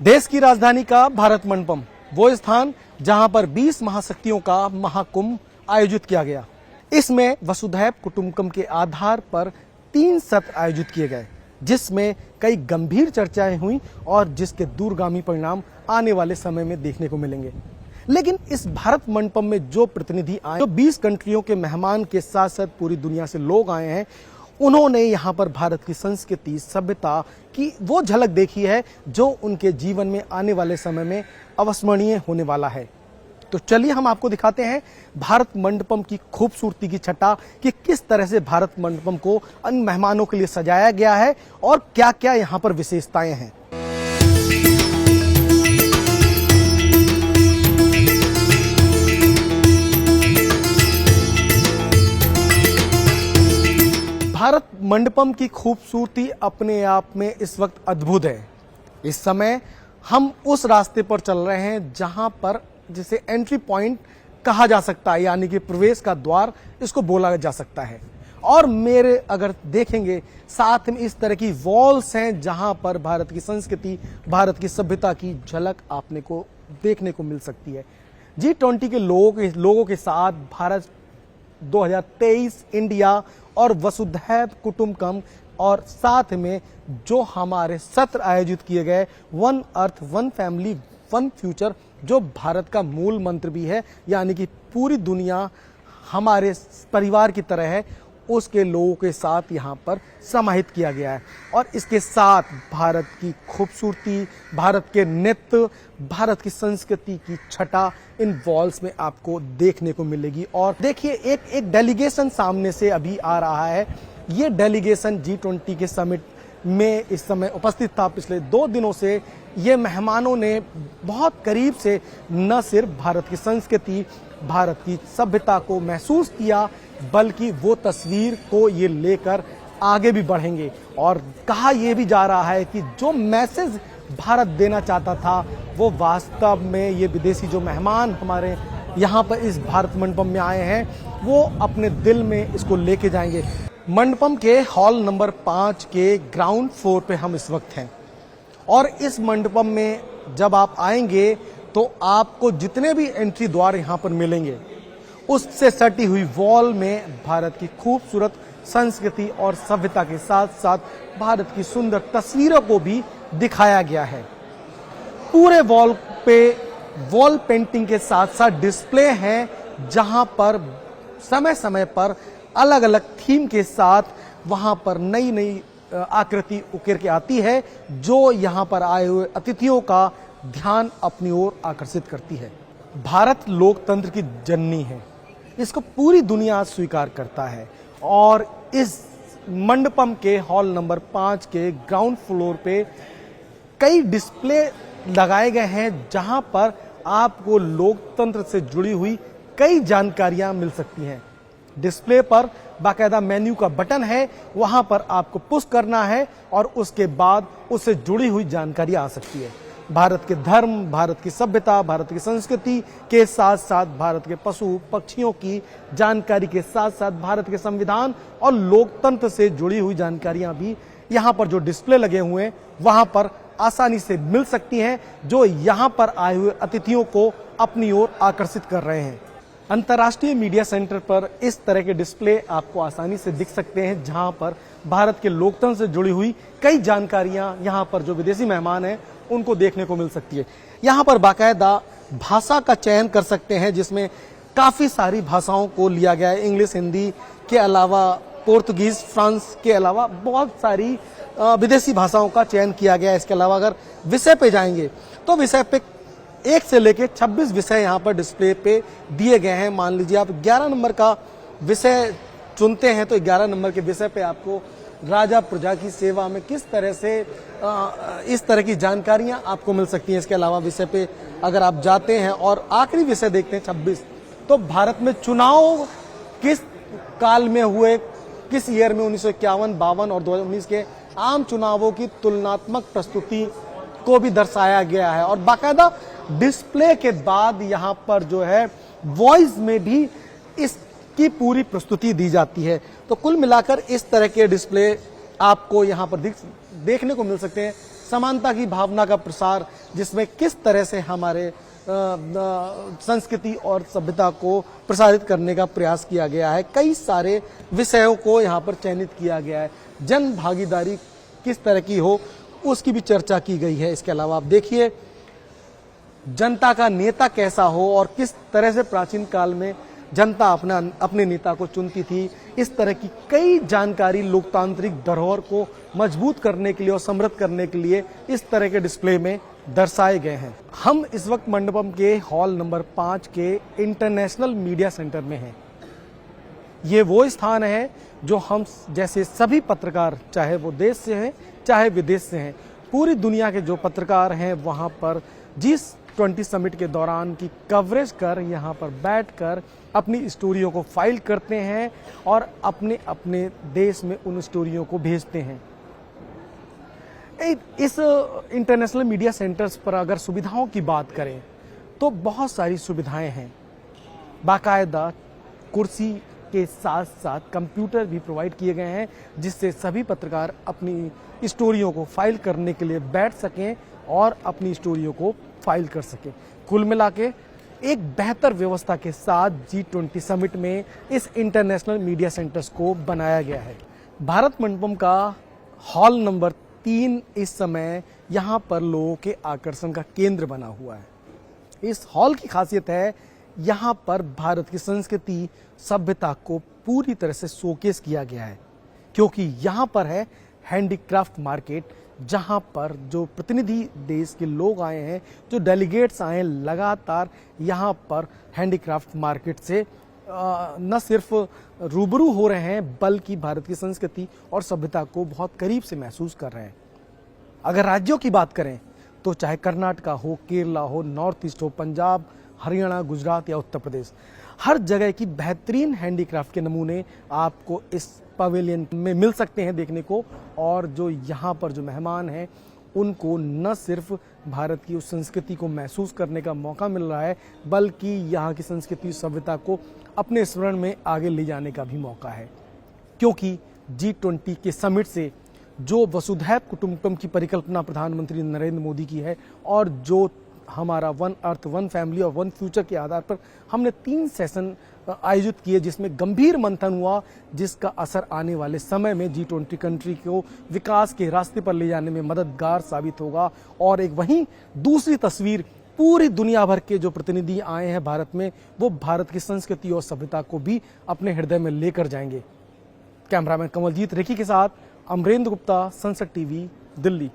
देश की राजधानी का भारत मंडपम, वो स्थान जहां पर 20 महाशक्तियों का महाकुंभ आयोजित किया गया। इसमें वसुधैव कुटुंबकम के आधार पर 3 सत्र आयोजित किए गए, जिसमें कई गंभीर चर्चाएं हुई और जिसके दूरगामी परिणाम आने वाले समय में देखने को मिलेंगे। लेकिन इस भारत मंडपम में जो प्रतिनिधि आए, जो 20 कंट्रियों के मेहमान के साथ साथ पूरी दुनिया से लोग आए हैं, उन्होंने यहाँ पर भारत की संस्कृति, सभ्यता की वो झलक देखी है जो उनके जीवन में आने वाले समय में अविस्मरणीय होने वाला है। तो चलिए हम आपको दिखाते हैं भारत मंडपम की खूबसूरती की छटा कि किस तरह से भारत मंडपम को अन्य मेहमानों के लिए सजाया गया है और क्या क्या यहाँ पर विशेषताएं हैं। भारत मंडपम की खूबसूरती अपने आप में इस वक्त अद्भुत है। इस समय हम उस रास्ते पर चल रहे हैं जहां पर जिसे एंट्री पॉइंट कहा जा सकता है, यानी कि प्रवेश का द्वार इसको बोला जा सकता है। और मेरे अगर देखेंगे साथ में इस तरह की वॉल्स हैं जहां पर भारत की संस्कृति, भारत की सभ्यता की झलक आपने को देखने को मिल सकती है। G20 के लोगों के साथ भारत 2023 इंडिया और वसुधैव कुटुंबकम और साथ में जो हमारे सत्र आयोजित किए गए one earth one family one future, जो भारत का मूल मंत्र भी है, यानी कि पूरी दुनिया हमारे परिवार की तरह है, उसके लोगों के साथ यहाँ पर समाहित किया गया है। और इसके साथ भारत की खूबसूरती, भारत के नृत्य, भारत की संस्कृति की छटा इन वॉल्स में आपको देखने को मिलेगी। और देखिए एक डेलीगेशन सामने से अभी आ रहा है। ये डेलीगेशन G20 के समिट में इस समय उपस्थित था। पिछले 2 दिनों से ये मेहमानों ने बहुत करीब से न सिर्फ भारत की संस्कृति, भारत की सभ्यता को महसूस किया, बल्कि वो तस्वीर को ये लेकर आगे भी बढ़ेंगे। और कहा यह भी जा रहा है कि जो मैसेज भारत देना चाहता था वो वास्तव में ये विदेशी जो मेहमान हमारे यहाँ पर इस भारत मंडपम में आए हैं वो अपने दिल में इसको लेके जाएंगे। मंडपम के हॉल नंबर 5 के ग्राउंड फ्लोर पे हम इस वक्त हैं और इस मंडपम में जब आप आएंगे तो आपको जितने भी एंट्री द्वार यहाँ पर मिलेंगे उससे सटी हुई वॉल में भारत की खूबसूरत संस्कृति और सभ्यता के साथ साथ भारत की सुंदर तस्वीरों को भी दिखाया गया है। पूरे वॉल पे वॉल पेंटिंग के साथ साथ डिस्प्ले हैं जहां पर समय समय पर अलग अलग थीम के साथ वहां पर नई नई आकृति उकेर के आती है, जो यहां पर आए हुए अतिथियों का ध्यान अपनी ओर आकर्षित करती है। भारत लोकतंत्र की जननी है, इसको पूरी दुनिया स्वीकार करता है। और इस मंडपम के हॉल नंबर 5 के ग्राउंड फ्लोर पे कई डिस्प्ले लगाए गए हैं जहां पर आपको लोकतंत्र से जुड़ी हुई कई जानकारियां मिल सकती हैं। डिस्प्ले पर बाकायदा मेन्यू का बटन है, वहां पर आपको पुश करना है और उसके बाद उससे जुड़ी हुई जानकारी आ सकती है। भारत के धर्म, भारत की सभ्यता, भारत की संस्कृति के साथ साथ भारत के पशु पक्षियों की जानकारी के साथ साथ भारत के संविधान और लोकतंत्र से जुड़ी हुई जानकारियां भी यहाँ पर जो डिस्प्ले लगे हुए हैं वहां पर आसानी से मिल सकती हैं, जो यहाँ पर आए हुए अतिथियों को अपनी ओर आकर्षित कर रहे हैं। अंतर्राष्ट्रीय मीडिया सेंटर पर इस तरह के डिस्प्ले आपको आसानी से दिख सकते हैं, जहां पर भारत के लोकतंत्र से जुड़ी हुई कई जानकारियां यहाँ पर जो विदेशी मेहमान हैं उनको देखने को मिल सकती है। यहाँ पर बाकायदा भाषा का चयन कर सकते हैं, जिसमें काफी सारी भाषाओं को लिया गया है। इंग्लिश, हिंदी के अलावा पोर्तुगीज, फ्रांस के अलावा बहुत सारी विदेशी भाषाओं का चयन किया गया है। इसके अलावा अगर विषय पे जाएंगे तो विषय पे 1 से लेकर 26 विषय यहाँ पर डिस्प्ले पे दिए गए हैं। मान लीजिए आप 11 नंबर का विषय चुनते हैं तो 11 नंबर के विषय पे आपको राजा प्रजा की सेवा में किस तरह से इस तरह की जानकारियां आपको मिल सकती हैं। इसके अलावा विषय पे अगर आप जाते हैं और आखिरी विषय देखते हैं 26, तो भारत में चुनाव किस काल में हुए, किस ईयर में 1951, 52 और 2019 के आम चुनावों की तुलनात्मक प्रस्तुति को भी दर्शाया गया है। और बाकायदा डिस्प्ले के बाद यहाँ पर जो है वॉइस में भी इसकी पूरी प्रस्तुति दी जाती है। तो कुल मिलाकर इस तरह के डिस्प्ले आपको यहाँ पर देखने को मिल सकते हैं। समानता की भावना का प्रसार, जिसमें किस तरह से हमारे संस्कृति और सभ्यता को प्रसारित करने का प्रयास किया गया है। कई सारे विषयों को यहाँ पर चयनित किया गया है। जन भागीदारी किस तरह की हो उसकी भी चर्चा की गई है। इसके अलावा आप देखिए जनता का नेता कैसा हो और किस तरह से प्राचीन काल में जनता अपने नेता को चुनती थी। इस तरह की कई जानकारी लोकतांत्रिक धरोहर को मजबूत करने के लिए और समृद्ध करने के लिए इस तरह के डिस्प्ले में दर्शाए गए हैं। हम इस वक्त मंडपम के हॉल नंबर 5 के इंटरनेशनल मीडिया सेंटर में हैं। ये वो स्थान है जो हम जैसे सभी पत्रकार, चाहे वो देश से हैं चाहे विदेश से हैं, पूरी दुनिया के जो पत्रकार हैं वहाँ पर G20 समिट के दौरान की कवरेज कर यहाँ पर बैठकर अपनी स्टोरियों को फाइल करते हैं और अपने अपने देश में उन स्टोरियों को भेजते हैं। इस इंटरनेशनल मीडिया सेंटर्स पर अगर सुविधाओं की बात करें तो बहुत सारी सुविधाएं हैं। बाकायदा कुर्सी के साथ साथ कंप्यूटर भी प्रोवाइड किए गए हैं जिससे सभी पत्रकार अपनी स्टोरियों को फाइल करने के लिए बैठ सकें और अपनी स्टोरियों को फाइल कर सकें। कुल मिला के एक बेहतर व्यवस्था के साथ G20 समिट में इस इंटरनेशनल मीडिया सेंटर्स को बनाया गया है। भारत मंडपम का हॉल नंबर 3 इस समय यहाँ पर लोगों के आकर्षण का केंद्र बना हुआ है। इस हॉल की खासियत है यहाँ पर भारत की संस्कृति सभ्यता को पूरी तरह से शोकेस किया गया है, क्योंकि यहाँ पर है हैंडीक्राफ्ट मार्केट, जहाँ पर जो प्रतिनिधि देश के लोग आए हैं, जो डेलीगेट्स आए हैं, लगातार यहाँ पर हैंडीक्राफ्ट मार्केट से न सिर्फ रूबरू हो रहे हैं बल्कि भारत की संस्कृति और सभ्यता को बहुत करीब से महसूस कर रहे हैं। अगर राज्यों की बात करें तो चाहे कर्नाटका हो, केरला हो, नॉर्थ ईस्ट हो, पंजाब, हरियाणा, गुजरात या उत्तर प्रदेश, हर जगह की बेहतरीन हैंडीक्राफ्ट के नमूने आपको इस पवेलियन में मिल सकते हैं देखने को। और जो यहाँ पर जो मेहमान हैं उनको न सिर्फ भारत की उस संस्कृति को महसूस करने का मौका मिल रहा है बल्कि यहाँ की संस्कृति सभ्यता को अपने स्मरण में आगे ले जाने का भी मौका है, क्योंकि G20 के समिट से जो वसुधैव कुटुंबकम की परिकल्पना प्रधानमंत्री नरेंद्र मोदी की है और जो हमारा वन अर्थ, वन फैमिली और वन फ्यूचर के आधार पर हमने 3 सेशन आयोजित किए जिसमें गंभीर मंथन हुआ, जिसका असर आने वाले समय में G20 कंट्री को विकास के रास्ते पर ले जाने में मददगार साबित होगा। और एक वहीं दूसरी तस्वीर, पूरी दुनिया भर के जो प्रतिनिधि आए हैं भारत में, वो भारत की संस्कृति और सभ्यता को भी अपने हृदय में लेकर जाएंगे। कैमरामैन कमलजीत रेखी के साथ अमरेंद्र गुप्ता, संसद टीवी, दिल्ली।